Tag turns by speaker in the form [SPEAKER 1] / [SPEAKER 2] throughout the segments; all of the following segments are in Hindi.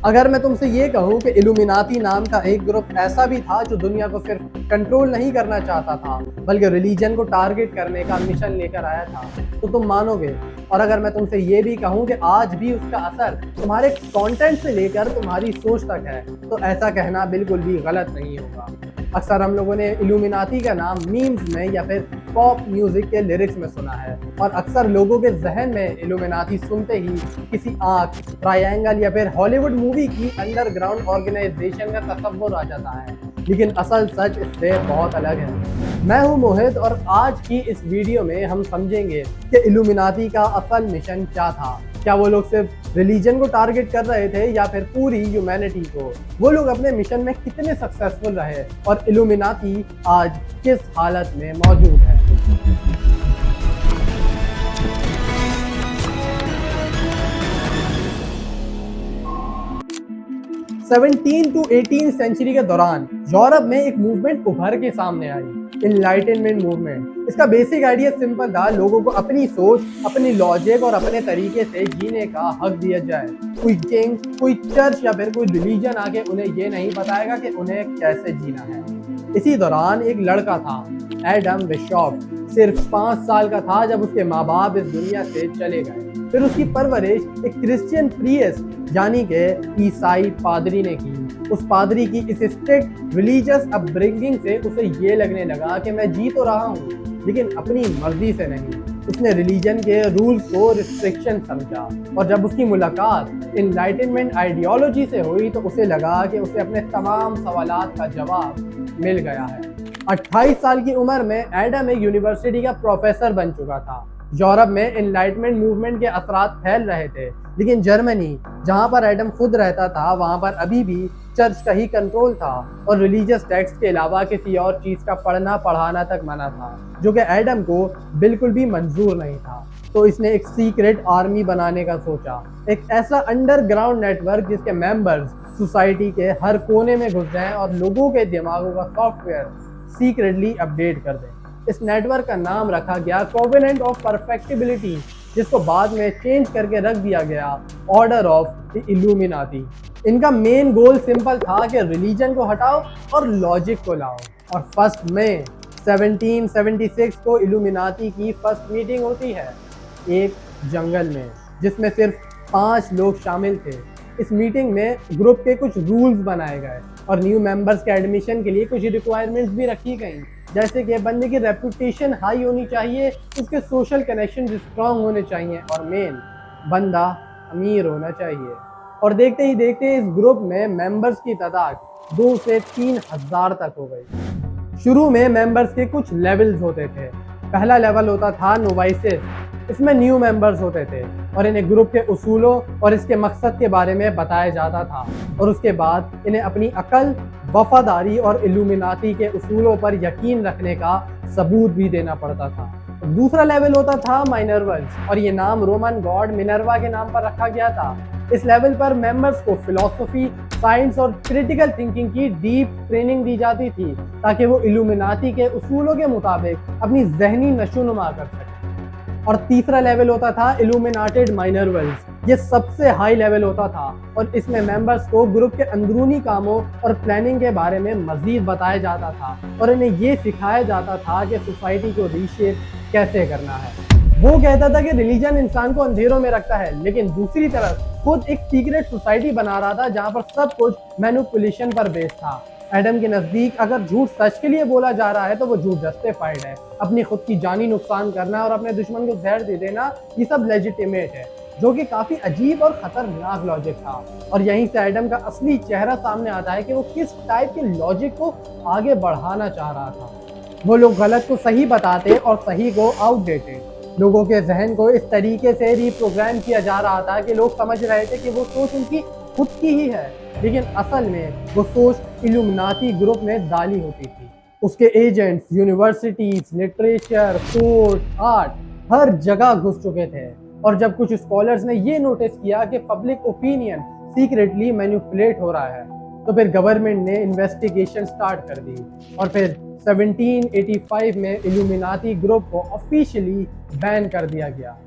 [SPEAKER 1] अगर मैं तुमसे ये कहूँ कि इल्यूमिनाती नाम का एक ग्रुप ऐसा भी था जो दुनिया को सिर्फ कंट्रोल नहीं करना चाहता था बल्कि रिलीजन को टारगेट करने का मिशन लेकर आया था, तो तुम मानोगे। और अगर मैं तुमसे ये भी कहूँ कि आज भी उसका असर तुम्हारे कंटेंट से लेकर तुम्हारी सोच तक है, तो ऐसा कहना बिल्कुल भी गलत नहीं होगा। अक्सर हम लोगों ने इल्यूमिनाती का नाम मीम्स में या फिर पॉप म्यूजिक के लिरिक्स में सुना है, और अक्सर लोगों के जहन में इल्यूमिनाती सुनते ही किसी आंख, ट्रायंगल या फिर हॉलीवुड मूवी की अंडरग्राउंड ऑर्गेनाइजेशन का तस्वुर आ जाता है। लेकिन असल सच इससे बहुत अलग है। मैं हूं मोहित, और आज की इस वीडियो में हम समझेंगे कि इल्यूमिनाती का असल मिशन क्या था। क्या वो लोग सिर्फ रिलीजन को टारगेट कर रहे थे या फिर पूरी ह्यूमैनिटी को? वो लोग अपने मिशन में कितने सक्सेसफुल रहे, और इल्यूमिनाती आज किस हालत में मौजूद है? 17 टू 18 सेंचुरी के दौरान यूरोप में एक मूवमेंट उभर के सामने आई, इनलाइटनमेंट मूवमेंट। इसका बेसिक आइडिया सिंपल था, लोगों को अपनी सोच, अपनी लॉजिक और अपने तरीके से जीने का हक दिया जाए। कोई किंग, कोई चर्च या फिर कोई रिलीजन आके उन्हें ये नहीं बताएगा कि उन्हें कैसे जीना है। इसी दौरान एक लड़का था, एडम बिशॉप। सिर्फ 5 साल का था जब उसके माँ बाप इस दुनिया से चले गए। फिर उसकी परवरिश एक क्रिश्चियन प्रीस्ट यानी कि ईसाई पादरी ने की। उस पादरी की इस स्ट्रिक्ट रिलीजियस अपब्रिंगिंग से उसे ये लगने लगा कि मैं जी तो रहा हूँ, लेकिन अपनी मर्जी से नहीं। उसने रिलीजन के रूल्स को रिस्ट्रिक्शन समझा, और जब उसकी मुलाकात इनलाइटनमेंट आइडियोलॉजी से हुई तो उसे लगा कि उसे अपने तमाम सवालात का जवाब मिल गया है। 28 साल की उम्र में एडम एक यूनिवर्सिटी का प्रोफेसर बन चुका था। यूरोप में इनलाइटमेंट मूवमेंट के असरात फैल रहे थे, लेकिन जर्मनी, जहां पर एडम खुद रहता था, वहां पर अभी भी चर्च का ही कंट्रोल था, और रिलीजियस टेक्स्ट के अलावा किसी और चीज का पढ़ना पढ़ाना तक मना था, जो कि एडम को बिल्कुल भी मंजूर नहीं था। तो इसने एक सीक्रेट आर्मी बनाने का सोचा, एक ऐसा अंडरग्राउंड नेटवर्क जिसके मेंबर्स सोसाइटी के हर कोने में घुस जाएं और लोगों के दिमागों का सॉफ्टवेयर सीक्रेटली अपडेट कर दें। इस नेटवर्क का नाम रखा गया कोवेनेंट ऑफ परफेक्टिबिलिटी, जिसको बाद में चेंज करके रख दिया गया ऑर्डर ऑफ द इल्यूमिनाती। इनका मेन गोल सिंपल था कि रिलीजन को हटाओ और लॉजिक को लाओ। और 1 मई 1776 को इल्यूमिनाती की फर्स्ट मीटिंग होती है एक जंगल में, जिसमें सिर्फ 5 लोग शामिल थे। इस मीटिंग में ग्रुप के कुछ रूल्स बनाए गए और न्यू मेंबर्स के एडमिशन के लिए कुछ रिक्वायरमेंट्स भी रखी गई, जैसे कि बंदे की रेपुटेशन हाई होनी चाहिए, उसके सोशल कनेक्शन स्ट्रांग होने चाहिए, और मेन, बंदा अमीर होना चाहिए। और देखते ही देखते इस ग्रुप में मेंबर्स की तादाद 2 से 3 हज़ार तक हो गई। शुरू में मेंबर्स के कुछ लेवल्स होते थे। पहला लेवल होता था नोवाइसिस। इसमें न्यू मेंबर्स होते थे और इन्हें ग्रुप के उसूलों और इसके मकसद के बारे में बताया जाता था, और उसके बाद इन्हें अपनी अकल, वफादारी और इल्यूमिनाती के उसूलों पर यकीन रखने का सबूत भी देना पड़ता था। दूसरा लेवल होता था माइनर्वल्स, और ये नाम रोमन गॉड मिनर्वा के नाम पर रखा गया था। इस लेवल पर मेंबर्स को फिलॉसफी, साइंस और क्रिटिकल थिंकिंग की डीप ट्रेनिंग दी जाती थी, ताकि वो इल्यूमिनाती के उसूलों के मुताबिक अपनी जहनी नशोनुमा कर सकें। और तीसरा लेवल होता था इल्यूमिनाटेड माइनर्वल्स। ये सबसे हाई लेवल होता था, और इसमें मेंबर्स को ग्रुप के अंदरूनी कामों और प्लानिंग के बारे में मजीद बताया जाता था, और इन्हें ये सिखाया जाता था कि सोसाइटी को रीशेप कैसे करना है। वो कहता था कि रिलीजन इंसान को अंधेरों में रखता है, लेकिन दूसरी तरफ खुद एक सीक्रेट सोसाइटी बना रहा था जहाँ पर सब कुछ मैनिपुलेशन पर बेस्ड था। एडम के नज़दीक अगर झूठ सच के लिए बोला जा रहा है तो वो झूठ जस्टिफाइड है। अपनी खुद की जानी नुकसान करना और अपने दुश्मन को जहर दे देना, ये सब लेजिटिमेट है, जो कि काफ़ी अजीब और ख़तरनाक लॉजिक था। और यहीं से एडम का असली चेहरा सामने आता है कि वो किस टाइप के लॉजिक को आगे बढ़ाना चाह रहा था। वो लोग गलत को सही बताते और सही को आउटडेटेड। लोगों के जहन को इस तरीके से रिप्रोग्राम किया जा रहा था कि लोग समझ रहे थे कि वो सोच उनकी खुद की ही है, लेकिन असल में वो सोच इल्यूमिनाती ग्रुप में डाली होती थी। उसके agents universities, literature, court, art, हर जगह घुस चुके थे। और जब कुछ स्कॉलर्स ने ये नोटिस किया कि पब्लिक ओपिनियन सीक्रेटली मैनिपुलेट हो रहा है, तो फिर गवर्नमेंट ने इन्वेस्टिगेशन स्टार्ट कर दी, और फिर 1785 में इल्यूमिनाती ग्रुप को ऑफिशियली बैन कर दिया गया।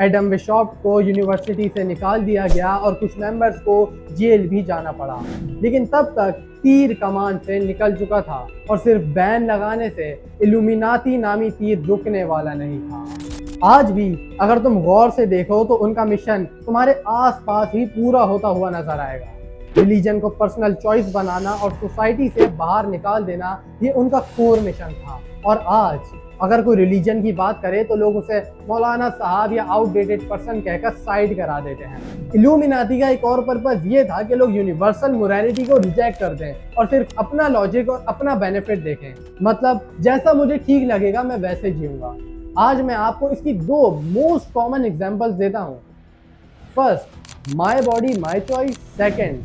[SPEAKER 1] एडम वेशॉफ्ट को यूनिवर्सिटी से निकाल दिया गया और कुछ मेंबर्स को जेल भी जाना पड़ा, लेकिन तब तक तीर कमान से निकल चुका था और सिर्फ बैन लगाने से इल्यूमिनाती नामी तीर रुकने वाला नहीं था। आज भी अगर तुम गौर से देखो तो उनका मिशन तुम्हारे आसपास ही पूरा होता हुआ नजर आएगा। रिलीजन को पर्सनल चॉइस बनाना और सोसाइटी से बाहर निकाल देना, ये उनका कोर मिशन था। और आज अगर कोई रिलीजन की बात करे तो लोग उसे मौलाना साहब या आउटडेटेड पर्सन कहकर साइड करा देते हैं। इल्यूमिनाती का एक और पर्पस ये था कि लोग यूनिवर्सल मोरालिटी को रिजेक्ट कर दें और सिर्फ अपना लॉजिक और अपना बेनिफिट देखें। मतलब जैसा मुझे ठीक लगेगा मैं वैसे जीऊंगा। आज मैं आपको इसकी दो मोस्ट कॉमन एग्जांपल्स देता हूँ। First, my body my choice. Second,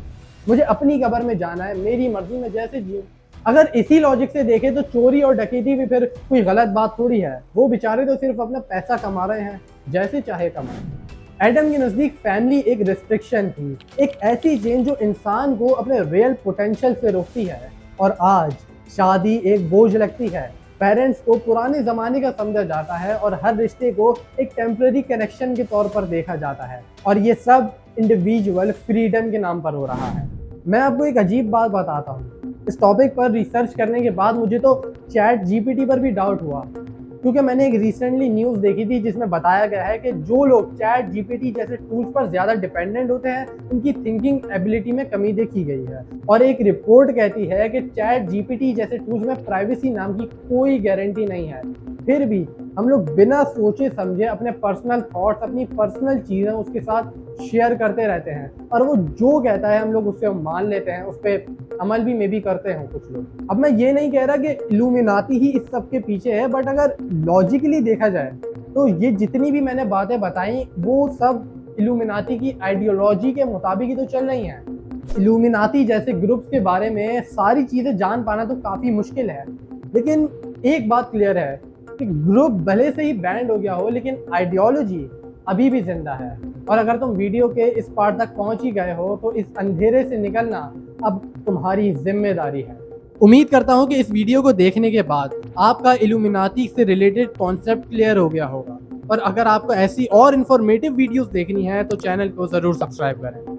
[SPEAKER 1] मुझे अपनी कब्र में जाना है, मेरी मर्जी में जैसे जीऊं। अगर इसी लॉजिक से देखें तो चोरी और डकैती भी फिर कोई गलत बात थोड़ी है। वो बेचारे तो सिर्फ अपना पैसा कमा रहे हैं, जैसे चाहे कमाएं। एडम के नज़दीक फैमिली एक रिस्ट्रिक्शन थी, एक ऐसी चेन जो इंसान को अपने रियल पोटेंशियल से रोकती है। और आज शादी एक बोझ लगती है। पेरेंट्स को पुराने ज़माने का समझा जाता है और हर रिश्ते को एक टेम्पररी कनेक्शन के तौर पर देखा जाता है। और ये सब इंडिविजुअल फ्रीडम के नाम पर हो रहा है। मैं आपको एक अजीब बात बताता हूँ। इस टॉपिक पर रिसर्च करने के बाद मुझे तो चैट जीपीटी पर भी डाउट हुआ, क्योंकि मैंने एक रिसेंटली न्यूज़ देखी थी जिसमें बताया गया है कि जो लोग चैट जीपीटी जैसे टूल्स पर ज़्यादा डिपेंडेंट होते हैं उनकी थिंकिंग एबिलिटी में कमी देखी गई है। और एक रिपोर्ट कहती है कि चैट जीपीटी जैसे टूल्स में प्राइवेसी नाम की कोई गारंटी नहीं है। फिर भी हम लोग बिना सोचे समझे अपने पर्सनल थॉट्स, अपनी पर्सनल चीज़ें उसके साथ शेयर करते रहते हैं और वो जो कहता है हम लोग उससे मान लेते हैं, उस पर अमल भी मे भी करते हैं कुछ लोग। अब मैं ये नहीं कह रहा कि इल्यूमिनाती ही इस सब के पीछे है, बट अगर लॉजिकली देखा जाए तो ये जितनी भी मैंने बातें बताई वो सब इल्यूमिनाती की आइडियोलॉजी के मुताबिक ही तो चल रही हैं। इल्यूमिनाती जैसे ग्रुप्स के बारे में सारी चीज़ें जान पाना तो काफ़ी मुश्किल है, लेकिन एक बात क्लियर है कि ग्रुप भले से ही बैंड हो गया हो लेकिन आइडियोलॉजी अभी भी जिंदा है। और अगर तुम वीडियो के इस पार्ट तक पहुंच ही गए हो तो इस अंधेरे से निकलना अब तुम्हारी जिम्मेदारी है। उम्मीद करता हूं कि इस वीडियो को देखने के बाद आपका इल्यूमिनाती से रिलेटेड कॉन्सेप्ट क्लियर हो गया होगा। और अगर आपको ऐसी और इन्फॉर्मेटिव वीडियोस देखनी है तो चैनल को ज़रूर सब्सक्राइब करें।